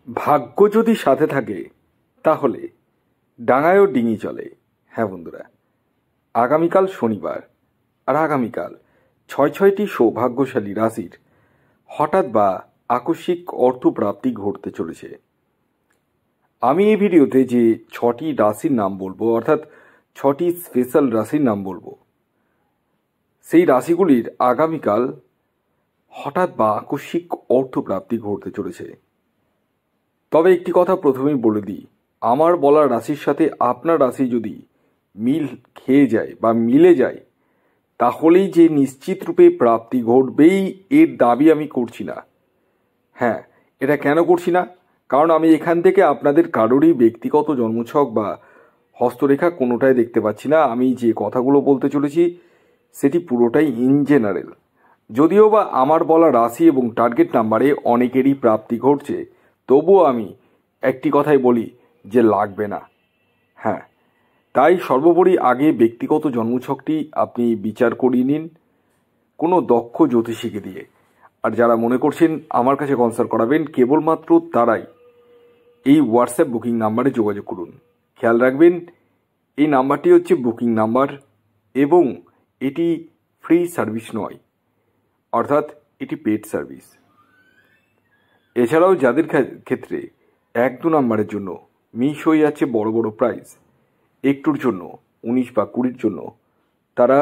ভাগ্য যদি সাথে থাকে তাহলে ডাঙায়ও ডিঙি চলে। হ্যাঁ বন্ধুরা, আগামীকাল শনিবার, আর আগামীকাল ছয়টি সৌভাগ্যশালী রাশির হঠাৎ বা আকস্মিক অর্থপ্রাপ্তি ঘটতে চলেছে। আমি এই ভিডিওতে যে 6টি রাশির নাম বলবো, অর্থাৎ 6টি স্পেশাল রাশির নাম বলবো, সেই রাশিগুলির আগামীকাল হঠাৎ বা আকস্মিক অর্থপ্রাপ্তি ঘটতে চলেছে। তবে একটি কথা প্রথমেই বলে দিই, আমার বলা রাশির সাথে আপনার রাশি যদি মিল খেয়ে যায় বা মিলে যায়, তাহলেই যে নিশ্চিত রূপে প্রাপ্তি ঘটবেই এর দাবি আমি করছি না। হ্যাঁ, এটা কেন করছি না? কারণ আমি এখান থেকে আপনাদের কারোরই ব্যক্তিগত জন্মছক বা হস্তরেখা কোনোটাই দেখতে পাচ্ছি না। আমি যে কথাগুলো বলতে চলেছি সেটি পুরোটাই ইন জেনারেল। যদিও বা আমার বলা রাশি এবং টার্গেট নাম্বারে অনেকেরই প্রাপ্তি ঘটছে, তবুও আমি একটি কথাই বলি যে লাগবে না। হ্যাঁ, তাই সর্বোপরি আগে ব্যক্তিগত জন্মছকটি আপনি বিচার করিয়ে নিন কোনো দক্ষ জ্যোতিষীকে দিয়ে। আর যারা মনে করছেন আমার কাছে কনসাল্ট করাবেন, কেবলমাত্র তারাই এই হোয়াটসঅ্যাপ বুকিং নাম্বারে যোগাযোগ করুন। খেয়াল রাখবেন, এই নাম্বারটি হচ্ছে বুকিং নাম্বার এবং এটি ফ্রি সার্ভিস নয়, অর্থাৎ এটি পেড সার্ভিস। এছাড়াও যাদের ক্ষেত্রে 1-2 নাম্বারের জন্য মিস হয়ে যাচ্ছে বড় বড় প্রাইজ, একটুর জন্য 19 বা 20-র জন্য, তারা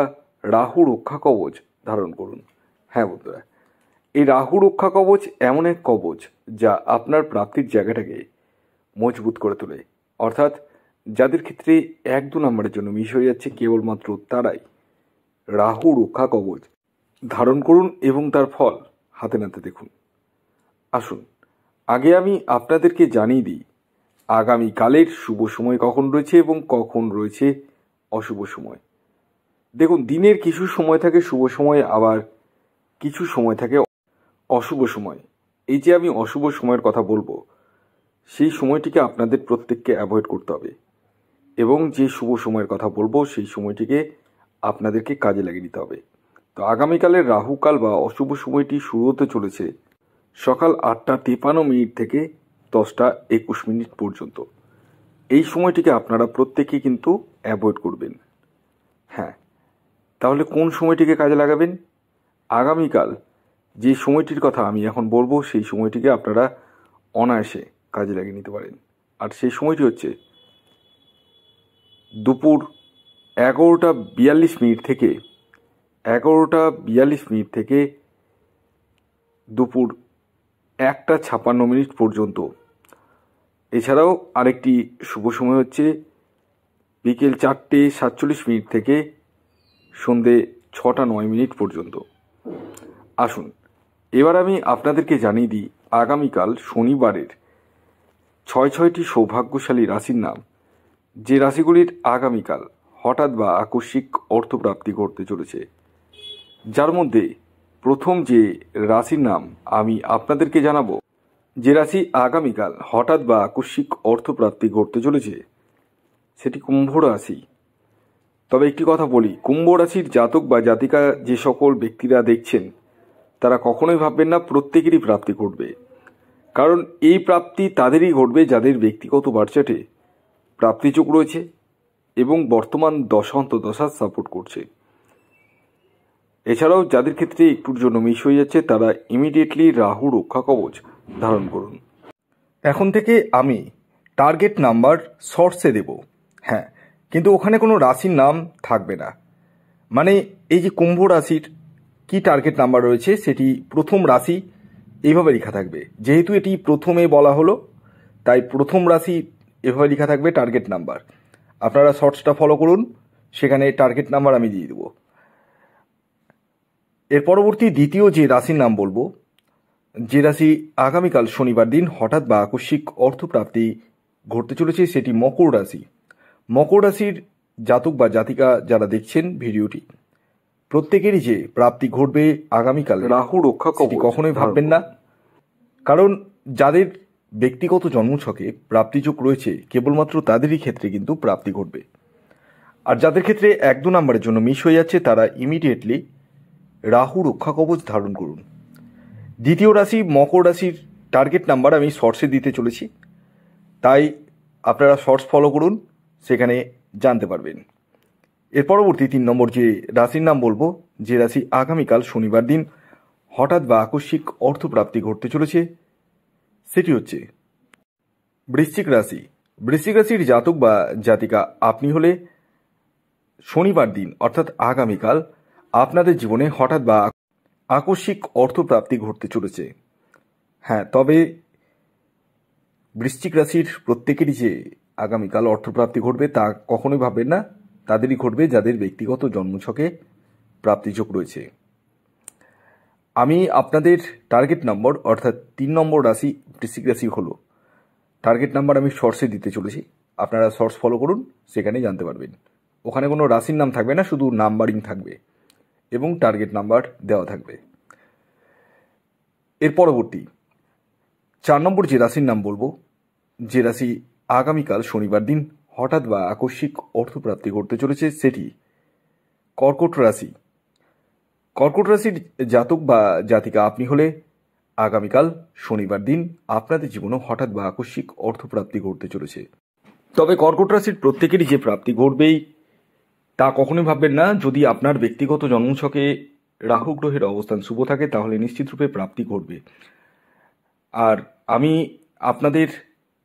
রাহু রক্ষা কবচ ধারণ করুন। হ্যাঁ বন্ধুরা, এই রাহু রক্ষা কবচ এমন এক কবচ যা আপনার প্রাপ্তির জায়গাটাকে মজবুত করে তোলে। অর্থাৎ যাদের ক্ষেত্রে 1-2 নাম্বারের জন্য মিস হয়ে যাচ্ছে, কেবলমাত্র তারাই রাহু রক্ষা কবচ ধারণ করুন এবং তার ফল হাতে নাতে দেখুন। আসুন আগে আমি আপনাদেরকে জানিয়ে দিই আগামীকালের শুভ সময় কখন রয়েছে এবং কখন রয়েছে অশুভ সময়। দেখুন, দিনের কিছু সময় থাকে শুভ সময়, আবার কিছু সময় থাকে অশুভ সময়। এই যে আমি অশুভ সময়ের কথা বলবো, সেই সময়টিকে আপনাদের প্রত্যেককে অ্যাভয়েড করতে হবে, এবং যে শুভ সময়ের কথা বলবো সেই সময়টিকে আপনাদেরকে কাজে লাগিয়ে নিতে হবে। তো আগামীকালের রাহুকাল বা অশুভ সময়টি শুরু হতে চলেছে সকাল 8টা 53 মিনিট থেকে 10টা 21 মিনিট পর্যন্ত। এই সময়টিকে আপনারা প্রত্যেকেই কিন্তু অ্যাভয়েড করবেন। হ্যাঁ, তাহলে কোন সময়টিকে কাজে লাগাবেন? আগামীকাল যে সময়টির কথা আমি এখন বলবো সেই সময়টিকে আপনারা অনায়াসে কাজে লাগিয়ে নিতে পারেন। আর সেই সময়টি হচ্ছে দুপুর 11টা 42 মিনিট থেকে দুপুর 1টা 56 মিনিট পর্যন্ত। এছাড়াও আরেকটি শুভ সময় হচ্ছে বিকেল 4টে 47 মিনিট থেকে সন্ধে 6টা 9 মিনিট পর্যন্ত। আসুন এবার আমি আপনাদেরকে জানিয়ে দিই আগামীকাল শনিবারের 6টি সৌভাগ্যশালী রাশির নাম, যে রাশিগুলির আগামীকাল হঠাৎ বা আকস্মিক অর্থপ্রাপ্তি ঘটতে চলেছে। যার মধ্যে প্রথম যে রাশির নাম আমি আপনাদেরকে জানাবো, যে রাশি আগামীকাল হঠাৎ বা আকস্মিক অর্থপ্রাপ্তি ঘটতে চলেছে, সেটি কুম্ভ রাশি। তবে একটি কথা বলি, কুম্ভ রাশির জাতক বা জাতিকা যে সকল ব্যক্তিরা দেখছেন, তারা কখনোই ভাববেন না প্রত্যেকেরই প্রাপ্তি ঘটবে। কারণ এই প্রাপ্তি তাদেরই ঘটবে যাদের ব্যক্তিগত বার্চাটে প্রাপ্তিযোগ রয়েছে এবং বর্তমান দশা সাপোর্ট করছে। এছাড়াও যাদের ক্ষেত্রে একটুর জন্য মিস হয়ে যাচ্ছে, তারা ইমিডিয়েটলি রাহু রক্ষা কবচ ধারণ করুন। এখন থেকে আমি টার্গেট নাম্বার শর্টসে দেব। হ্যাঁ, কিন্তু ওখানে কোনো রাশির নাম থাকবে না। মানে এই যে কুম্ভ রাশির কি টার্গেট নাম্বার রয়েছে, সেটি প্রথম রাশি এইভাবে লেখা থাকবে। যেহেতু এটি প্রথমে বলা হলো, তাই প্রথম রাশি এভাবে লেখা থাকবে টার্গেট নাম্বার। আপনারা শর্টসটা ফলো করুন, সেখানে টার্গেট নাম্বার আমি দিয়ে দেবো। এর পরবর্তী দ্বিতীয় যে রাশির নাম বলবো, যে রাশি আগামীকাল শনিবার দিন হঠাৎ বা আকস্মিক অর্থপ্রাপ্তি ঘটতে চলেছে, সেটি মকর রাশি। মকর রাশির জাতক বা জাতিকা যারা দেখছেন ভিডিওটি, প্রত্যেকেরই যে প্রাপ্তি ঘটবে আগামীকাল রাহু রক্ষা কবচ কখনোই ভাববেন না। কারণ যাদের ব্যক্তিগত জন্মছকে প্রাপ্তিযোগ রয়েছে, কেবলমাত্র তাদেরই ক্ষেত্রে কিন্তু প্রাপ্তি ঘটবে। আর যাদের ক্ষেত্রে 1-2 নাম্বারের জন্য মিস হয়ে যাচ্ছে, তারা ইমিডিয়েটলি রাহু রক্ষা কবচ ধারণ করুন। দ্বিতীয় রাশি মকর রাশির টার্গেট নাম্বার আমি শর্টসে দিতে চলেছি, তাই আপনারা শর্টস ফলো করুন, সেখানে জানতে পারবেন। এর পরবর্তী 3 নম্বর যে রাশির নাম বলবো, যে রাশি আগামীকাল শনিবার দিন হঠাৎ বা আকস্মিক অর্থপ্রাপ্তি ঘটতে চলেছে, সেটি হচ্ছে বৃশ্চিক রাশি। বৃশ্চিক রাশির জাতক বা জাতিকা আপনি হলে শনিবার দিন অর্থাৎ আগামীকাল আপনাদের জীবনে হঠাৎ বা আকস্মিক অর্থপ্রাপ্তি ঘটতে চলেছে। হ্যাঁ, তবে বৃশ্চিক রাশির প্রত্যেকেরই যে আগামীকাল অর্থপ্রাপ্তি ঘটবে তা কখনোই ভাববেন না, তাদেরই ঘটবে যাদের ব্যক্তিগত জন্মছকে প্রাপ্তিযোগ রয়েছে। আমি আপনাদের টার্গেট নম্বর অর্থাৎ 3 নম্বর রাশি বৃশ্চিক রাশি হলো টার্গেট নাম্বার আমি শর্টসে দিতে চলেছি, আপনারা শর্টস ফলো করুন, সেখানেই জানতে পারবেন। ওখানে কোনো রাশির নাম থাকবে না, শুধু নাম্বারিং থাকবে এবং টার্গেট নাম্বার দেওয়া থাকবে। এর পরবর্তী 4 নম্বর যে রাশির নাম বলবো, যে রাশি আগামীকাল শনিবার দিন হঠাৎ বা আকস্মিক অর্থপ্রাপ্তি ঘটতে চলেছে, সেটি কর্কট রাশি। কর্কট রাশির জাতক বা জাতিকা আপনি হলে আগামীকাল শনিবার দিন আপনাদের জীবনে হঠাৎ বা আকস্মিক অর্থপ্রাপ্তি ঘটতে চলেছে। তবে কর্কট রাশির প্রত্যেকেরই যে প্রাপ্তি ঘটবেই তা কখনোই ভাববেন না। যদি আপনার ব্যক্তিগত জন্মছকে রাহু গ্রহের অবস্থান শুভ থাকে তাহলে নিশ্চিতরূপে প্রাপ্তি ঘটবে। আর আমি আপনাদের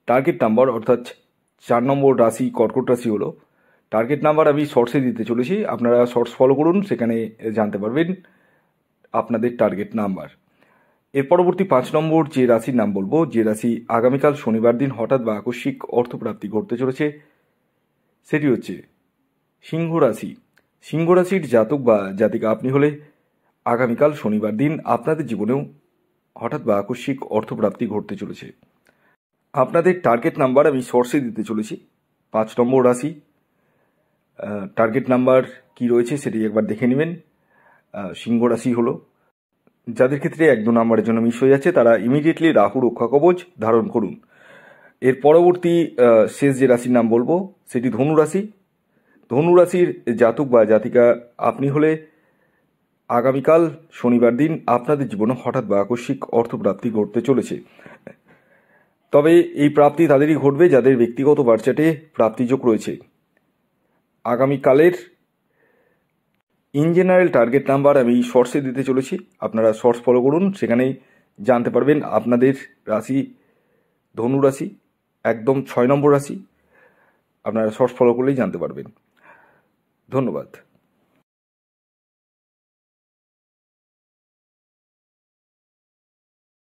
টার্গেট নাম্বার অর্থাৎ 4 নম্বর রাশি কর্কট রাশি হলো টার্গেট নাম্বার আমি শর্টসে দিতে চলেছি, আপনারা শর্টস ফলো করুন, সেখানে জানতে পারবেন আপনাদের টার্গেট নাম্বার। এর পরবর্তী 5 নম্বর যে রাশির নাম বলবো, যে রাশি আগামীকাল শনিবার দিন হঠাৎ বা আকস্মিক অর্থপ্রাপ্তি ঘটতে চলেছে, সেটি হচ্ছে সিংহ রাশি। সিংহ রাশির জাতক বা জাতিকা আপনি হলে আগামীকাল শনিবার দিন আপনাদের জীবনেও হঠাৎ বা আকস্মিক অর্থপ্রাপ্তি ঘটতে চলেছে। আপনাদের টার্গেট নাম্বার আমি শর্টসে দিতে চলেছি, 5 নম্বর রাশি। টার্গেট নাম্বার কি রয়েছে সেটি একবার দেখে নেবেন। সিংহ রাশি হলো যাদের ক্ষেত্রে 1-2 নাম্বারের জন্য মিস হয়ে যাচ্ছে, তারা ইমিডিয়েটলি রাহু রক্ষা কবচ ধারণ করুন। এর পরবর্তী শেষ যে রাশির নাম বলবো সেটি ধনু রাশি। ধনু রাশির জাতক বা জাতিকা আপনি হলে আগামীকাল শনিবার দিন আপনাদের জীবনে হঠাৎ বা আকস্মিক অর্থপ্রাপ্তি ঘটতে চলেছে। তবে এই প্রাপ্তি তাদেরই ঘটবে যাদের ব্যক্তিগত বার্চাটে প্রাপ্তিযোগ রয়েছে। আগামীকালের ইন জেনারেল টার্গেট নাম্বার আমি শর্টসে দিতে চলেছি, আপনারা শর্টস ফলো করুন, সেখানেই জানতে পারবেন আপনাদের রাশি ধনু রাশি, একদম 6 নম্বর রাশি। আপনারা শর্টস ফলো করলেই জানতে পারবেন। ধন্যবাদ।